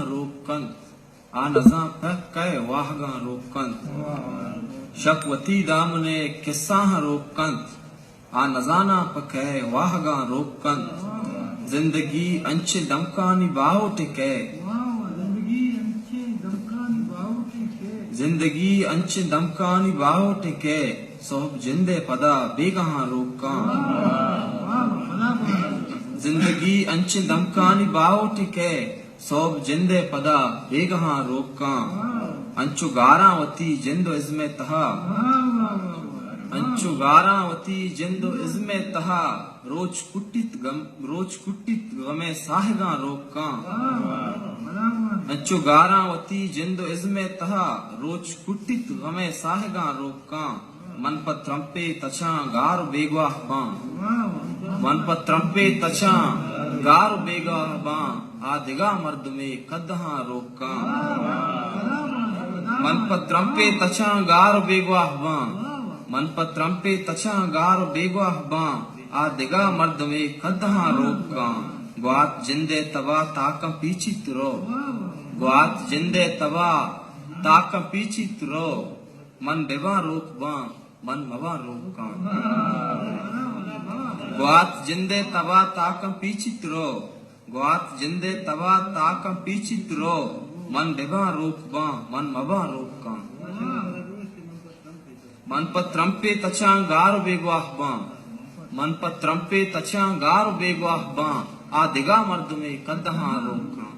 रोकंत आ नजा पह कै वाहगा रोकंत शकवती दामने किस्सा रोकंत आ नजाना पकै वाहगा रोकंत जिंदगी अंचे दमकानी बाहो टिकै जिंदगी अंचे दमकानी बाहो टिकै सोहब जिंदे पदा बेगहा रोकां जिंदगी अंचे दमकानी बाहो टिकै सोहब जिंदे पदा बेगहा रोकां अंचु गारावती जिंदो इज़्मे तहा अंचु गारावती जिंदो इज़्मे तहा रोज कुटित गमे साहिगा रोकां अंचु गारावती जिंदो इज़्मे तहा रोज कुटित गमे साहिगा रोकां मन पर त्रंपे तछा गार बेगवाह बां मन पर त्रंपे तछा गार बेगवाह बां आदिगा मर्द में कदहा रोकां मन पर त्रंपे तछा गार बेगवाह बां मन पर त्रंपे तछा गार बेगवाह बां आदिगा मर्द में कदहा रोकां ग्वात जिंदे तवा ताकम पीछित रो ग्वात जिंदे तवा ताकम पीछित रो मन देवा रोक बां मन मवा रोकां ग्वात जिंदे तवा ताकम पीछित रो ग्वात जिंदे तवा ताकम पीछित रो मन देवा रोक बां मन मवा रोकां मन पर त्रंपे तछा गार बेगवाह बां मन पर त्रंपे तछा गार बेगवाह बां आ दिगा मर्द में कदहा रोकां